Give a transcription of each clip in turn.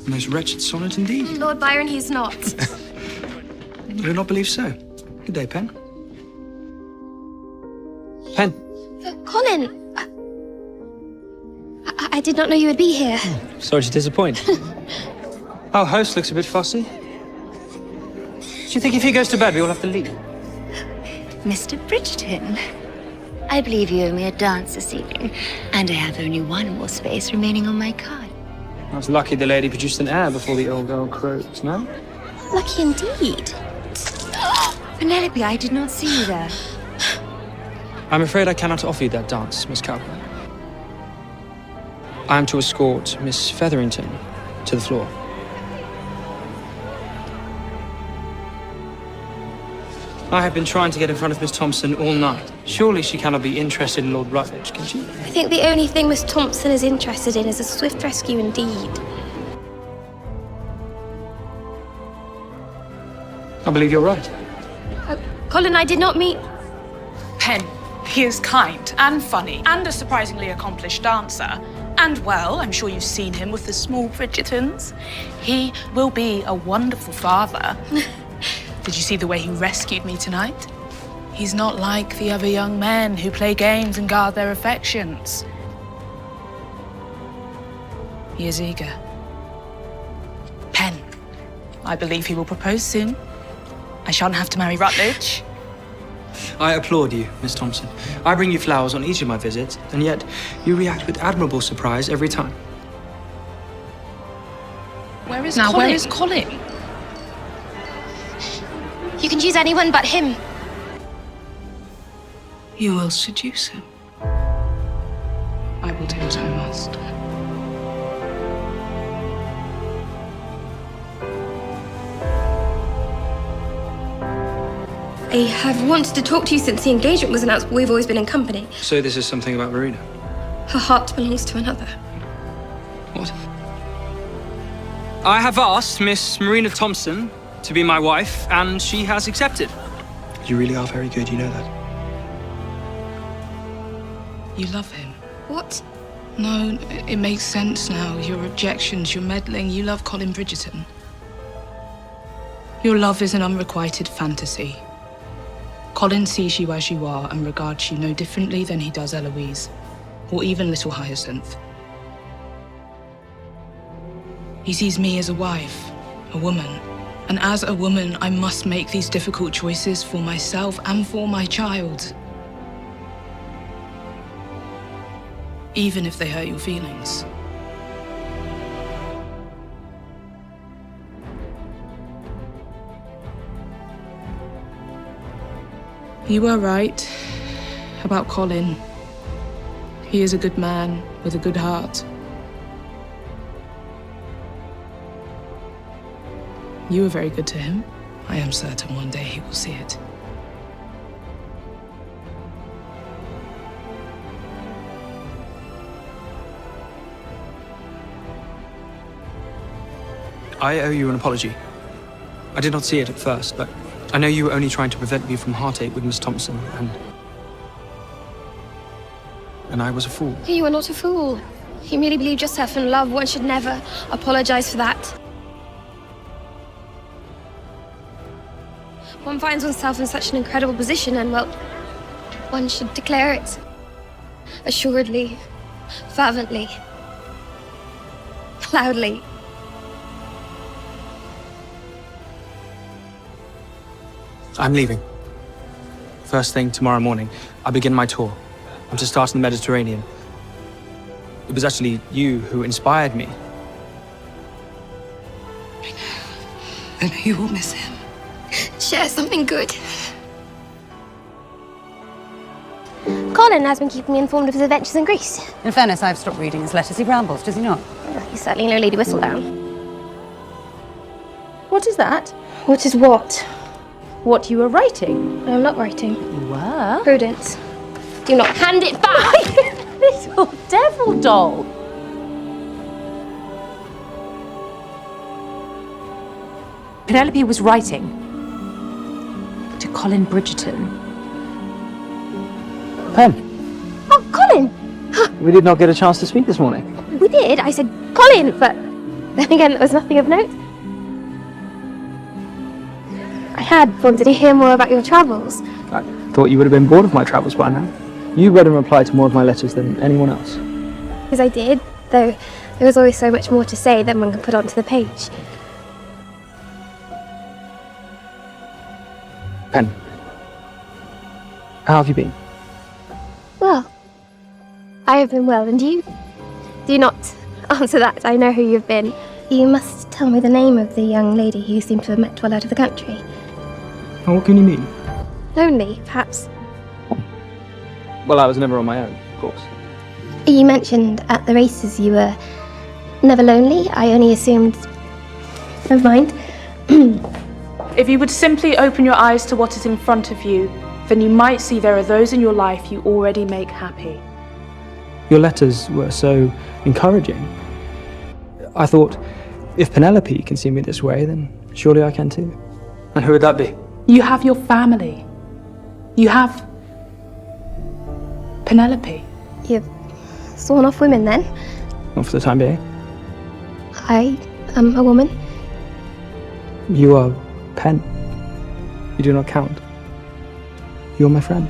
Most wretched sonnet indeed. Lord Byron, he's not. I do not believe so. Good day, Pen. Pen. Colin! I did not know you would be here. Sorry to disappoint. Our host looks a bit fussy. Do you think if he goes to bed, we all have to leave? Mr. Bridgerton, I believe you owe me a dance this evening, and I have only one more space remaining on my card. I was lucky the lady produced an heir before the old girl croaked, no? Lucky indeed. Penelope, I did not see you there. I'm afraid I cannot offer you that dance, Miss Cowper. I am to escort Miss Featherington to the floor. I have been trying to get in front of Miss Thompson all night. Surely she cannot be interested in Lord Rutledge, can she? I think the only thing Miss Thompson is interested in is a swift rescue indeed. I believe you're right. Colin, I did not mean... Pen, he is kind and funny and a surprisingly accomplished dancer. And, well, I'm sure you've seen him with the small Bridgertons. He will be a wonderful father. Did you see the way he rescued me tonight? He's not like the other young men who play games and guard their affections. He is eager. Pen, I believe he will propose soon. I shan't have to marry Rutledge. I applaud you, Miss Thompson. I bring you flowers on each of my visits, and yet you react with admirable surprise every time. Where is Colin? You can choose anyone but him. You will seduce him. I will do what I must. I have wanted to talk to you since the engagement was announced, but we've always been in company. So this is something about Marina? Her heart belongs to another. What? I have asked Miss Marina Thompson to be my wife, and she has accepted. You really are very good, you know that. You love him. What? No, it makes sense now. Your objections, your meddling. You love Colin Bridgerton. Your love is an unrequited fantasy. Colin sees you as you are and regards you no differently than he does Eloise, or even little Hyacinth. He sees me as a wife, a woman, and as a woman, I must make these difficult choices for myself and for my child, even if they hurt your feelings. You are right about Colin. He is a good man with a good heart. You were very good to him. I am certain one day he will see it. I owe you an apology. I did not see it at first, but I know you were only trying to prevent me from heartache with Miss Thompson, and I was a fool. You are not a fool. You merely believed yourself in love. One should never apologize for that. One finds oneself in such an incredible position, and, well, one should declare it. Assuredly, fervently, loudly. I'm leaving. First thing tomorrow morning, I begin my tour. I'm to start in the Mediterranean. It was actually you who inspired me. I know you will miss him. Share something good. Colin has been keeping me informed of his adventures in Greece. In fairness, I've stopped reading his letters. He rambles, does he not? He's certainly no Lady Whistledown. What is that? What is what? What you were writing? I'm not writing. You were? Prudence. Do not hand it back! Little devil doll. Penelope was writing to Colin Bridgerton. Pen. Oh, Colin! We did not get a chance to speak this morning. We did. I said Colin, but then again, there was nothing of note. I had wanted to hear more about your travels. I thought you would have been bored of my travels by now. You read and replied to more of my letters than anyone else. Because I did, though there was always so much more to say than one can put onto the page. Pen, how have you been? Well, I have been well, and you? Do not answer that. I know who you've been. You must tell me the name of the young lady you seem to have met while out of the country. Oh, what can you mean? Lonely, perhaps. Well, I was never on my own, of course. You mentioned at the races you were never lonely. I only assumed... Never mind. If you would simply open your eyes to what is in front of you, then you might see there are those in your life you already make happy. Your letters were so encouraging. I thought, if Penelope can see me this way, then surely I can too. And who would that be? You have your family. You have Penelope. You've sworn off women, then? Not for the time being. I am a woman. You are Pen. You do not count. You're my friend.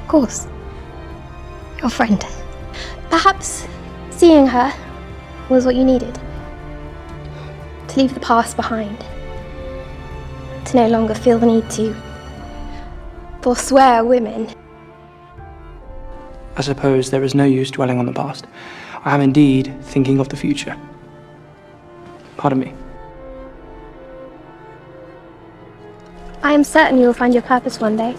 Of course. Your friend. Perhaps seeing her was what you needed. To leave the past behind. To no longer feel the need to forswear women. I suppose there is no use dwelling on the past. I am indeed thinking of the future. Pardon me. I am certain you will find your purpose one day.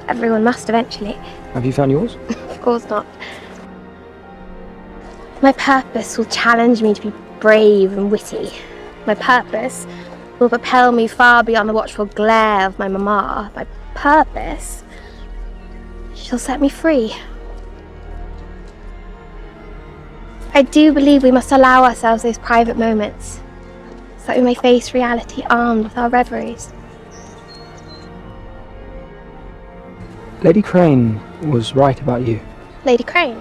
Everyone must eventually. Have you found yours? Of course not. My purpose will challenge me to be brave and witty. My purpose will propel me far beyond the watchful glare of my mama. My purpose shall set me free. I do believe we must allow ourselves those private moments, so that we may face reality armed with our reveries. Lady Crane was right about you. Lady Crane?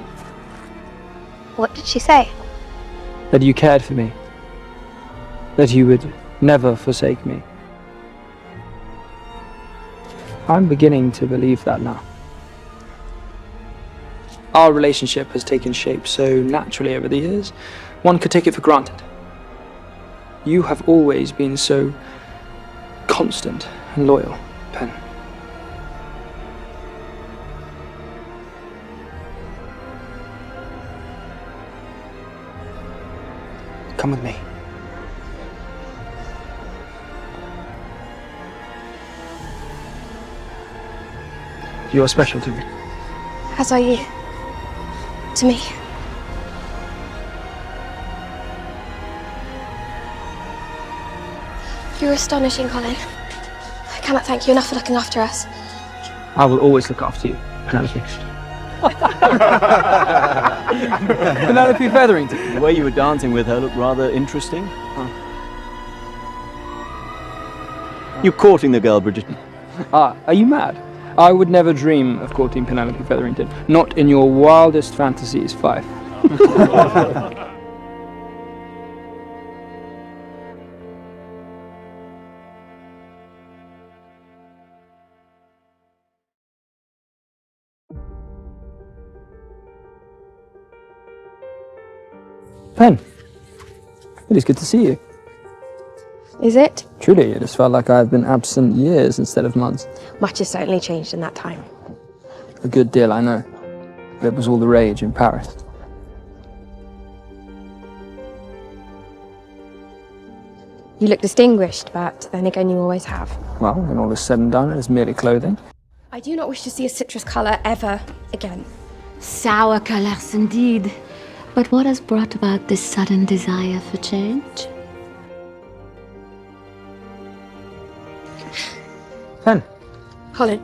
What did she say? That you cared for me. That you would never forsake me. I'm beginning to believe that now. Our relationship has taken shape so naturally over the years, one could take it for granted. You have always been so constant and loyal, Pen. Come with me. You are special to me. As are you. To me. You're astonishing, Colin. I cannot thank you enough for looking after us. I will always look after you, Penelope. Penelope Featherington. The way you were dancing with her looked rather interesting. You're courting the girl, Bridgerton. Ah, are you mad? I would never dream of courting Penelope Featherington. Not in your wildest fantasies, Fife. Pen, it is good to see you. Is it? Truly, it has felt like I have been absent years instead of months. Much has certainly changed in that time. A good deal, I know. But it was all the rage in Paris. You look distinguished, but then again you always have. Well, when all is said and done, it is merely clothing. I do not wish to see a citrus colour ever again. Sour colors indeed. But what has brought about this sudden desire for change? Pen, Colin,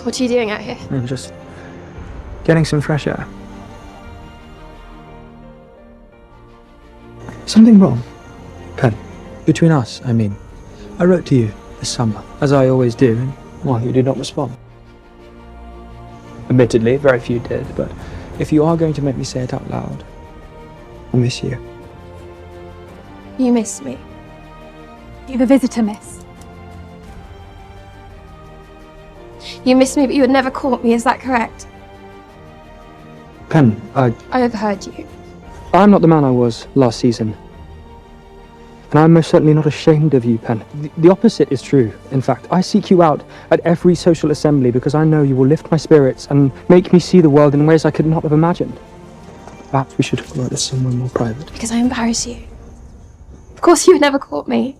what are you doing out here? I'm just getting some fresh air. Something wrong? Pen, between us, I mean. I wrote to you this summer, as I always do, and, well, you did not respond. Admittedly, very few did, but If you are going to make me say it out loud, I miss you. You miss me. You've a visitor, miss. You miss me, but you had never caught me, is that correct? Pen, I overheard you. I'm not the man I was last season. And I'm most certainly not ashamed of you, Pen. The opposite is true. In fact, I seek you out at every social assembly because I know you will lift my spirits and make me see the world in ways I could not have imagined. Perhaps we should talk about this somewhere more private. Because I embarrass you. Of course you had never caught me.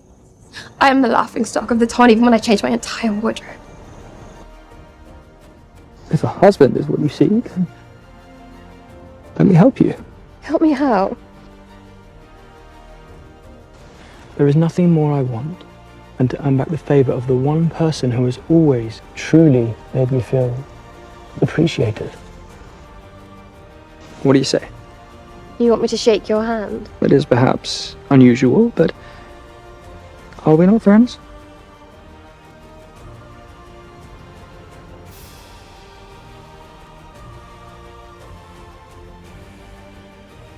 I am the laughingstock of the town even when I changed my entire wardrobe. If a husband is what you seek, then let me help you. Help me how? There is nothing more I want than to earn back the favour of the one person who has always truly made me feel appreciated. What do you say? You want me to shake your hand? It is perhaps unusual, but are we not friends?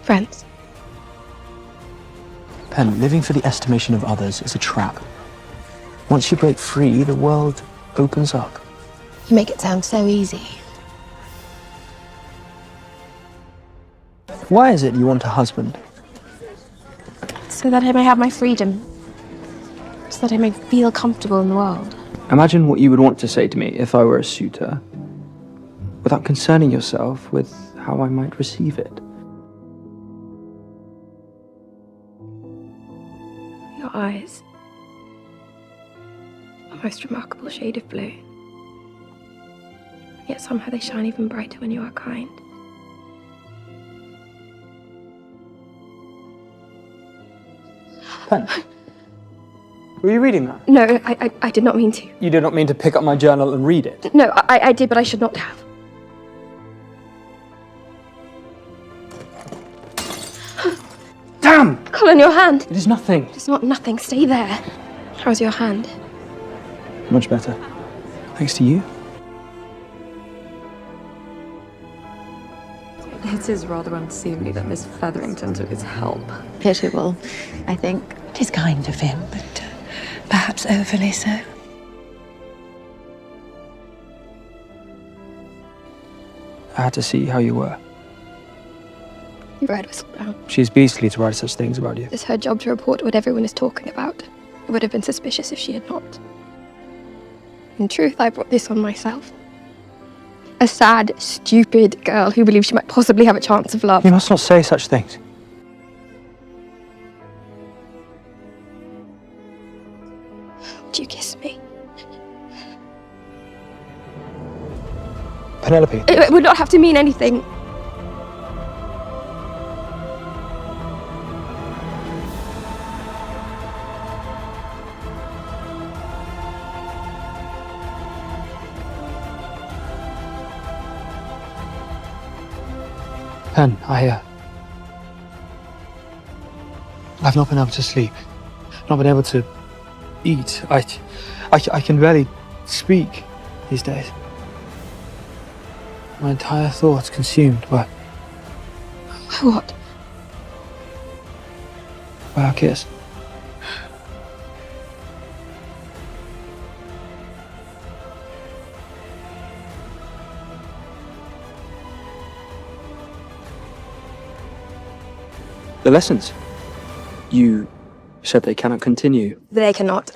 Friends. Pen, living for the estimation of others is a trap. Once you break free, the world opens up. You make it sound so easy. Why is it you want a husband? So that I may have my freedom. So that I may feel comfortable in the world. Imagine what you would want to say to me if I were a suitor, without concerning yourself with how I might receive it. Your eyes. A most remarkable shade of blue. Yet somehow they shine even brighter when you are kind. Pen, were you reading that? No, I did not mean to. You did not mean to pick up my journal and read it. No, I did, but I should not have. Damn! Colin, your hand. It is nothing. It's not nothing. Stay there. How's your hand? Much better. Thanks to you. It is rather unseemly that Miss Featherington took his help. Pitiable, I think. It is kind of him, but perhaps overly so. I had to see how you were. You read whistle down. She's beastly to write such things about you. It's her job to report what everyone is talking about. It would have been suspicious if she had not. In truth, I brought this on myself. A sad, stupid girl who believes she might possibly have a chance of love. You must not say such things. Would you kiss me? Penelope. It would not have to mean anything. Pen, I've not been able to sleep. Not been able to eat. I can barely speak these days. My entire thoughts consumed by What? our kiss. The lessons. You said they cannot continue. They cannot.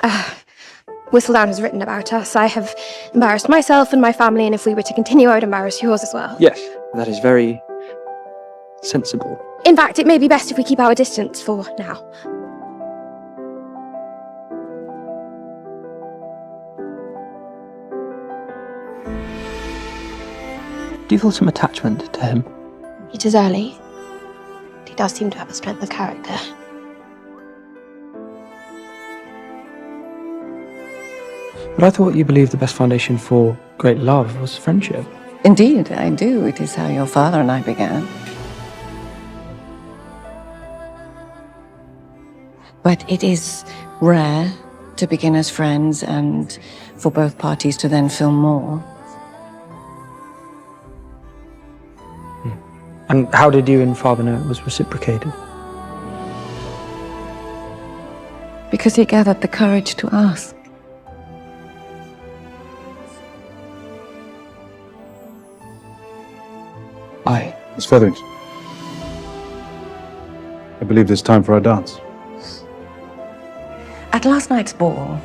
Whistledown has written about us. I have embarrassed myself and my family, and if we were to continue, I would embarrass yours as well. Yes, that is very sensible. In fact, it may be best if we keep our distance for now. Do you feel some attachment to him? It is early. He does seem to have a strength of character. But I thought you believed the best foundation for great love was friendship. Indeed, I do. It is how your father and I began. But it is rare to begin as friends and for both parties to then feel more. And how did you and Father know it was reciprocated? Because he gathered the courage to ask. Aye. Miss Featherington, I believe it's time for our dance. At last night's ball,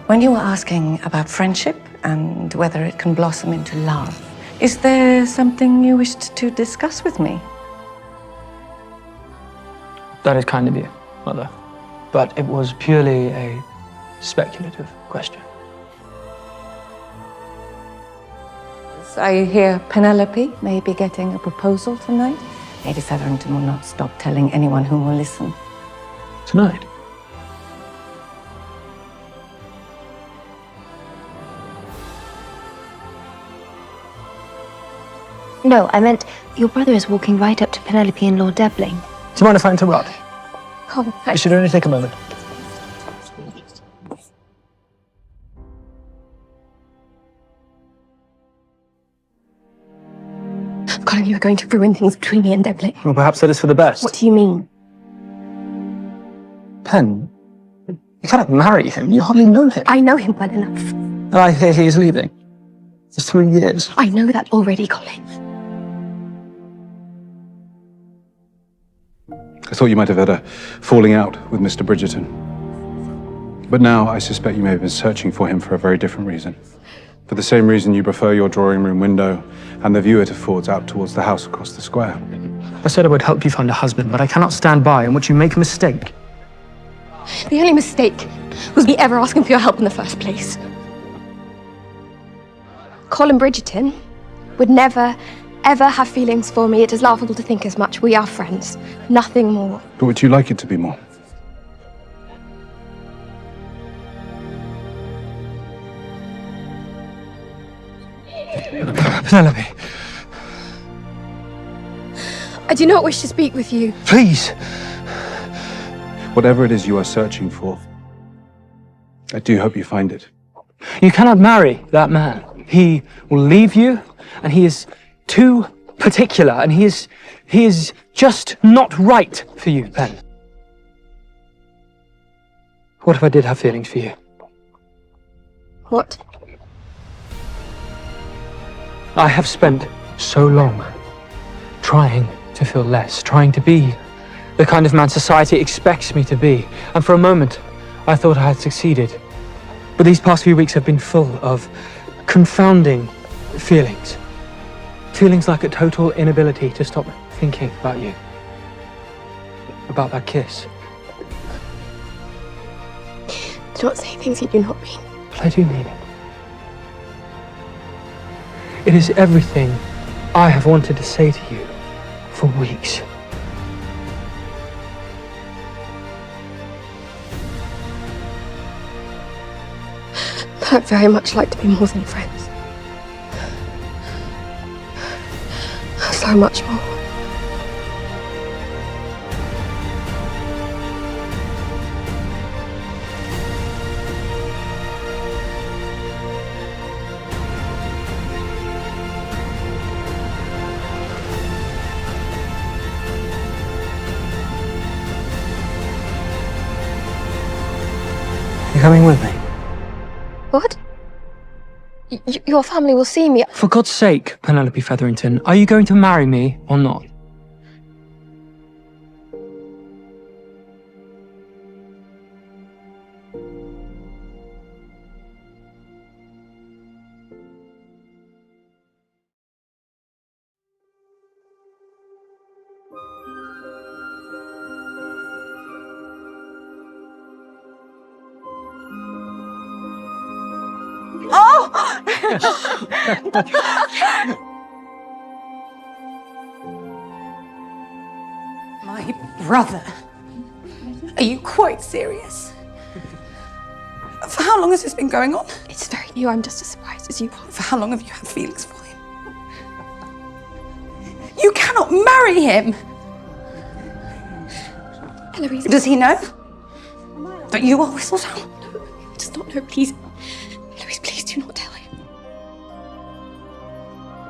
when you were asking about friendship and whether it can blossom into love, is there something you wished to discuss with me? That is kind of you, Mother. But it was purely a speculative question. I hear Penelope may be getting a proposal tonight. Lady Featherington will not stop telling anyone who will listen. Tonight? No, I meant your brother is walking right up to Penelope and Lord Debling. Do you mind if I interrupt? Colin, It should only take a moment. Colin, you are going to ruin things between me and Debling. Well, perhaps that is for the best. What do you mean? Pen, you cannot marry him. You hardly know him. I know him well enough. And I hear he is leaving. It's 3 years. I know that already, Colin. I thought you might have had a falling out with Mr. Bridgerton. But now I suspect you may have been searching for him for a very different reason. For the same reason you prefer your drawing room window and the view it affords out towards the house across the square. I said I would help you find a husband, but I cannot stand by and watch you make a mistake. The only mistake was me ever asking for your help in the first place. Colin Bridgerton would never, ever have feelings for me. It is laughable to think as much. We are friends. Nothing more. But would you like it to be more? Penelope, I do not wish to speak with you. please. Whatever it is you are searching for, I do hope you find it. You cannot marry that man. He will leave you, and he is too particular, and he is just not right for you, Pen. What if I did have feelings for you? What? I have spent so long trying to feel less, trying to be the kind of man society expects me to be. And for a moment, I thought I had succeeded. But these past few weeks have been full of confounding feelings. Feelings like a total inability to stop thinking about you. About that kiss. Do not say things you do not mean. But I do mean it. It is everything I have wanted to say to you for weeks. But I'd very much like to be more than friends. So much more. You coming with me? What? Your family will see me. For God's sake, Penelope Featherington, are you going to marry me or not? My brother? Are you quite serious? For how long has this been going on? It's very new. I'm just as surprised as you are. For how long have you had feelings for him? You cannot marry him! Eloise, Does he know that you are Whistledown? he does not know. Please, Eloise, please do not tell him.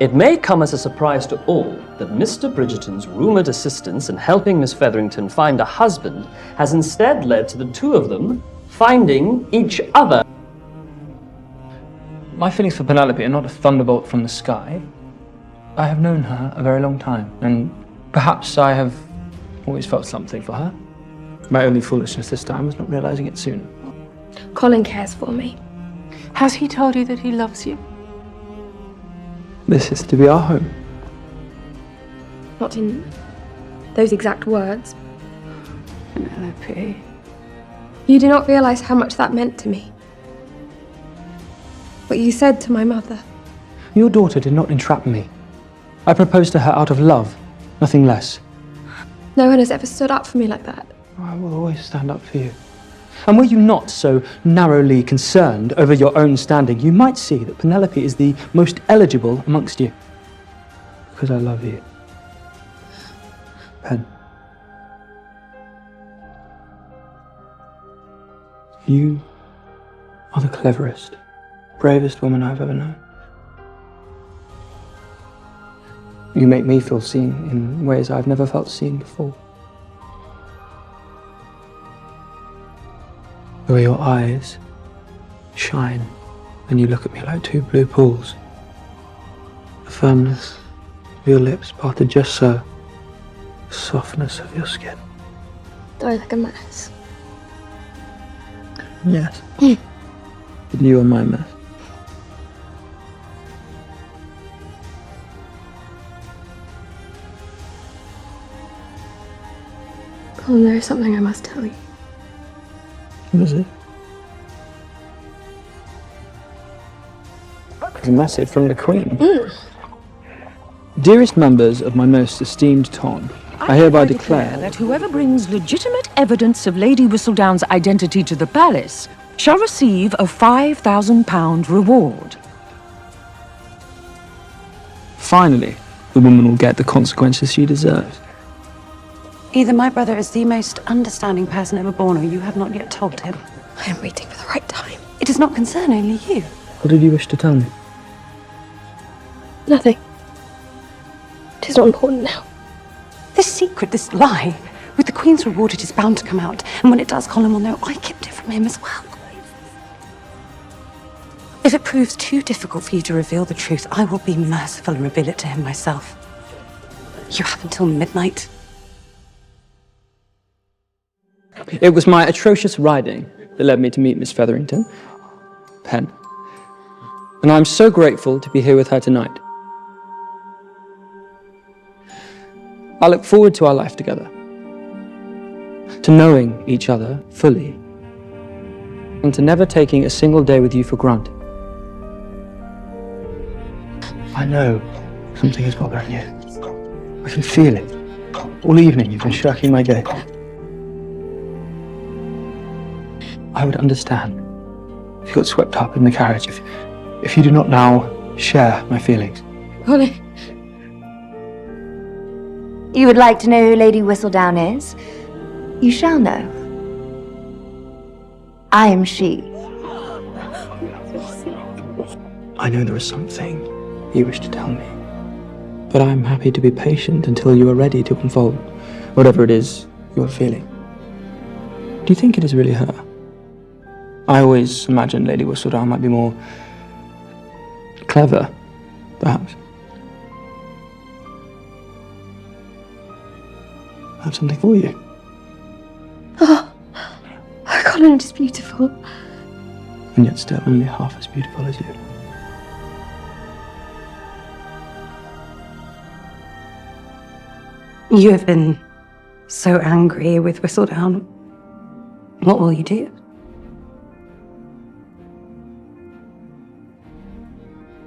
It may come as a surprise to all that Mr. Bridgerton's rumoured assistance in helping Miss Featherington find a husband has instead led to the two of them finding each other. My feelings for Penelope are not a thunderbolt from the sky. I have known her a very long time, and perhaps I have always felt something for her. My only foolishness this time was not realizing it sooner. Colin cares for me. Has he told you that he loves you? This is to be our home. Not in those exact words. Penelope. You do not realize how much that meant to me. What you said to my mother. Your daughter did not entrap me. I proposed to her out of love, nothing less. No one has ever stood up for me like that. I will always stand up for you. And were you not so narrowly concerned over your own standing, you might see that Penelope is the most eligible amongst you. Because I love you. Pen. You are the cleverest, bravest woman I've ever known. You make me feel seen in ways I've never felt seen before. The way your eyes shine when you look at me like two blue pools. The firmness of your lips parted just so. The softness of your skin. Do I look a mess? Yes. But you are my mess. Colin, there is something I must tell you. What is it? It's a message from the Queen. Dearest members of my most esteemed Ton, I hereby declare that whoever brings legitimate evidence of Lady Whistledown's identity to the palace shall receive a £5,000 reward. finally the woman will get the consequences she deserves. Either my brother is the most understanding person ever born, or you have not yet told him. I am waiting for the right time. It does not concern only you. What did you wish to tell me? Nothing. It is not important now. This secret, this lie, with the Queen's reward, it is bound to come out. And when it does, Colin will know I kept it from him as well. If it proves too difficult for you to reveal the truth, I will be merciful and reveal it to him myself. You have until midnight. It was my atrocious riding that led me to meet Miss Featherington, Pen. And I'm so grateful to be here with her tonight. I look forward to our life together, to knowing each other fully, and to never taking a single day with you for granted. I know something is bothering you. I can feel it. All evening you've been shirking my gaze. I would understand if you got swept up in the carriage, if you do not now share my feelings. Colin. You would like to know who Lady Whistledown is? You shall know. I am she. I know there is something you wish to tell me, but I'm happy to be patient until you are ready to unfold whatever it is you are feeling. Do you think it is really her? I always imagined Lady Whistledown might be more clever, perhaps. I have something for you. Oh, Colin, it is beautiful. And yet still only half as beautiful as you. You have been so angry with Whistledown. What will you do?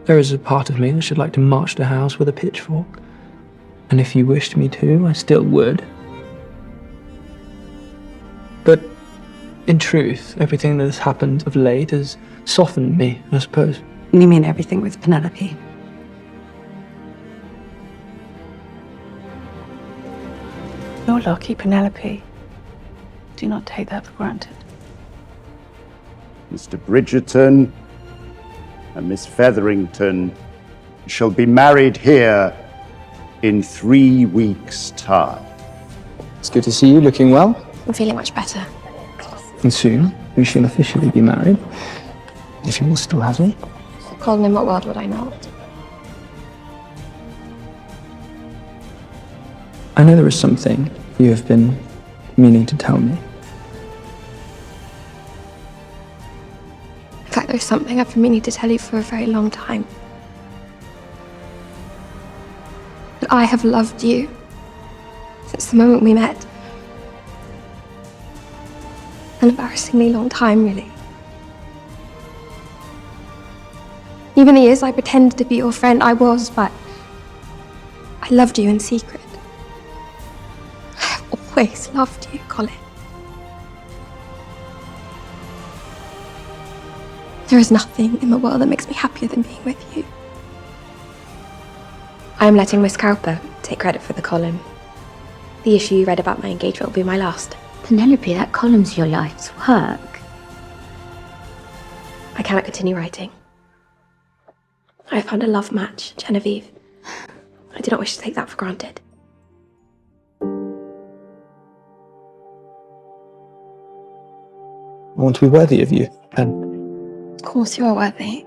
There is a part of me that should like to march to house with a pitchfork. And if you wished me to, I still would. But in truth, everything that has happened of late has softened me, I suppose. You mean everything with Penelope? You're lucky, Penelope. Do not take that for granted. Mr. Bridgerton and Miss Featherington shall be married here in 3 weeks' time. It's good to see you looking well. I'm feeling much better. And soon, we shall officially be married. If you will still have me. Colin, in what world would I not? I know there is something you have been meaning to tell me. In fact, there's something I've been meaning to tell you for a very long time. That I have loved you since the moment we met. An embarrassingly long time, really. Even the years I pretended to be your friend, I was, but I loved you in secret. I have always loved you, Colin. There is nothing in the world that makes me happier than being with you. I am letting Miss Cowper take credit for the column. The issue you read about my engagement will be my last. Penelope, that column's your life's work. I cannot continue writing. I have found a love match, Genevieve. I do not wish to take that for granted. I want to be worthy of you, Pen. Of course you are worthy.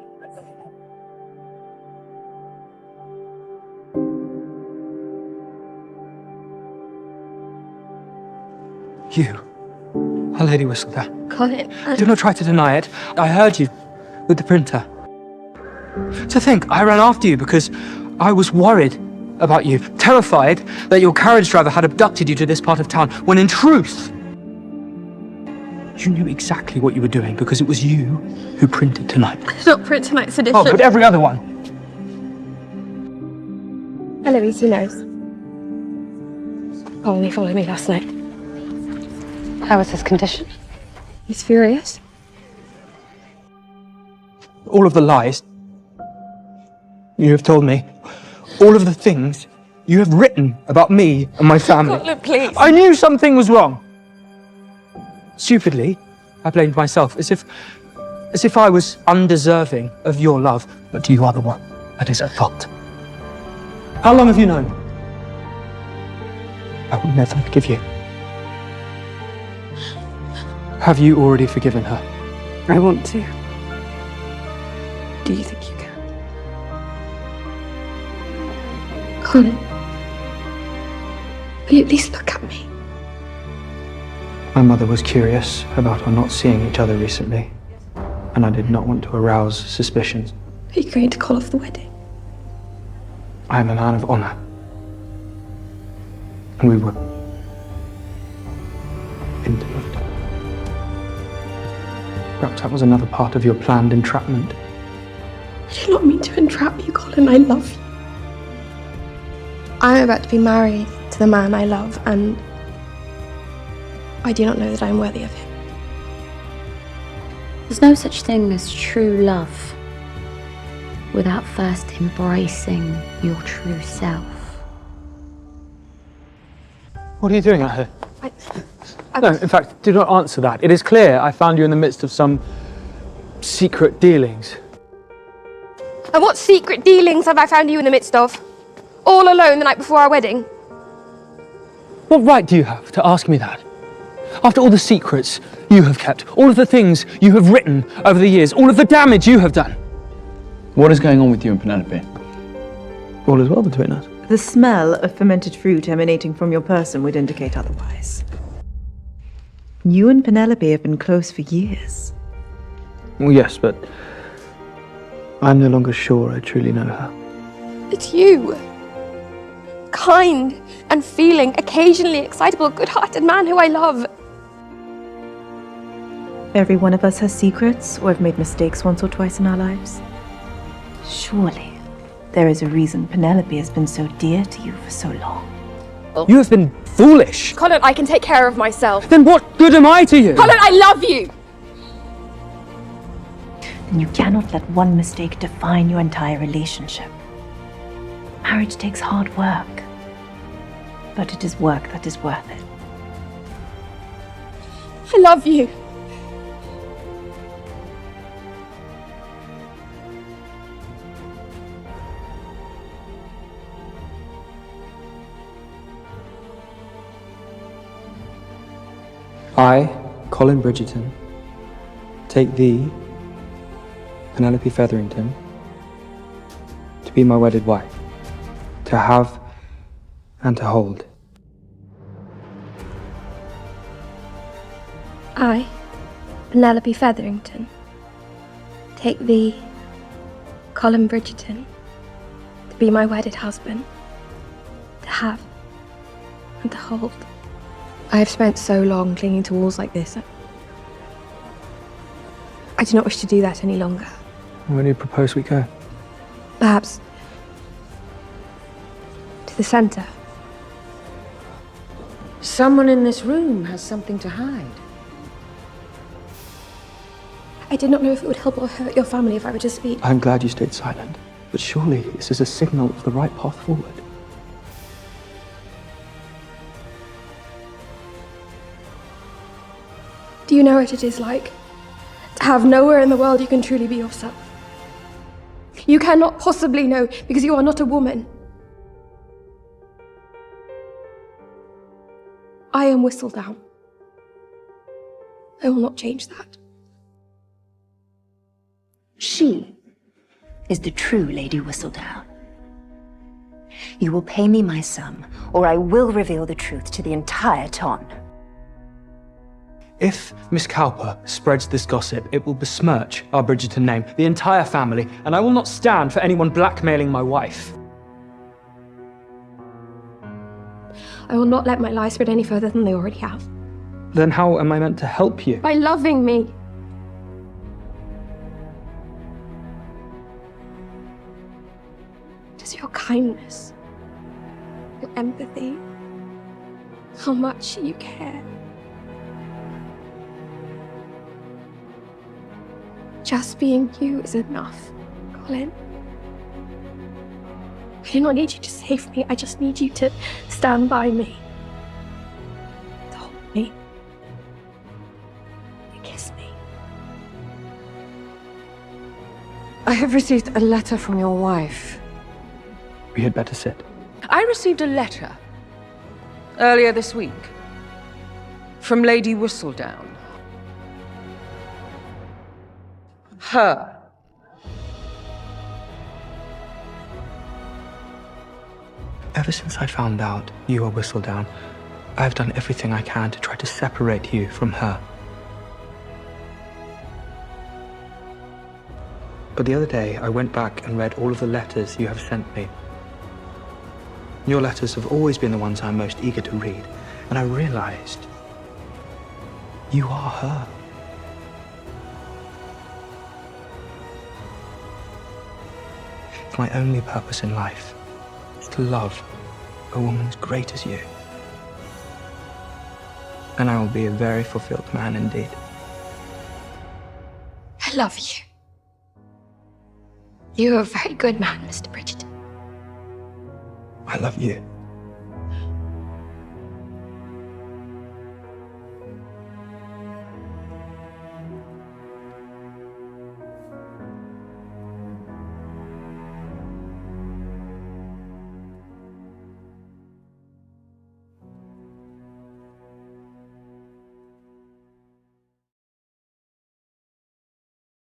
You, a Lady Whistledown. Colin, Do not try to deny it. I heard you with the printer. To think, I ran after you because I was worried about you, terrified that your carriage driver had abducted you to this part of town, when in truth, you knew exactly what you were doing because it was you who printed tonight. Not print tonight's edition. Oh, but every other one. Eloise, who knows? Colin, he followed me last night. How was his condition? He's furious. All of the lies you have told me, all of the things you have written about me and my family. Colin, please. I knew something was wrong. Stupidly, I blamed myself, as if I was undeserving of your love, but you are the one that is at fault. How long have you known? I will never forgive you. Have you already forgiven her? I want to. Do you think you can? Colin, will you at least look at me? My mother was curious about our not seeing each other recently, and I did not want to arouse suspicions. Are you going to call off the wedding? I am a man of honor, and we were intimate. Perhaps that was another part of your planned entrapment. I do not mean to entrap you, Colin. I love you. I am about to be married to the man I love, and I do not know that I am worthy of him. There's no such thing as true love without first embracing your true self. What are you doing out here? No, in fact, do not answer that. It is clear I found you in the midst of some secret dealings. And what secret dealings have I found you in the midst of? All alone the night before our wedding? What right do you have to ask me that? After all the secrets you have kept, all of the things you have written over the years, all of the damage you have done. What is going on with you and Penelope? All is well between us. The smell of fermented fruit emanating from your person would indicate otherwise. You and Penelope have been close for years. Well, yes, but I'm no longer sure I truly know her. It's you. Kind and feeling, occasionally excitable, good-hearted man who I love. Every one of us has secrets or have made mistakes once or twice in our lives. Surely, there is a reason Penelope has been so dear to you for so long. You have been foolish. Colin, I can take care of myself. Then what good am I to you? Colin, I love you! Then you cannot let one mistake define your entire relationship. Marriage takes hard work, but it is work that is worth it. I love you. I, Colin Bridgerton, take thee, Penelope Featherington, to be my wedded wife, to have and to hold. I, Penelope Featherington, take thee, Colin Bridgerton, to be my wedded husband, to have and to hold. I have spent so long clinging to walls like this. I do not wish to do that any longer. Where do you propose we go? Perhaps to the centre. Someone in this room has something to hide. I did not know if it would help or hurt your family if I were to speak. I'm glad you stayed silent, but surely this is a signal of the right path forward. Do you know what it is like to have nowhere in the world you can truly be yourself? You cannot possibly know because you are not a woman. I am Whistledown. I will not change that. She is the true Lady Whistledown. You will pay me my sum, or I will reveal the truth to the entire town. If Miss Cowper spreads this gossip, it will besmirch our Bridgerton name, the entire family, and I will not stand for anyone blackmailing my wife. I will not let my lies spread any further than they already have. Then how am I meant to help you? By loving me. It is your kindness, your empathy, how much you care. Just being you is enough, Colin. I do not need you to save me. I just need you to stand by me. To hold me. To kiss me. I have received a letter from your wife. We had better sit. I received a letter earlier this week from Lady Whistledown. Her. Ever since I found out you were Whistledown, I have done everything I can to try to separate you from her. But the other day, I went back and read all of the letters you have sent me. Your letters have always been the ones I'm most eager to read, and I realized you are her. My only purpose in life is to love a woman as great as you. And I will be a very fulfilled man indeed. I love you. You are a very good man, Mr. Bridgerton. I love you.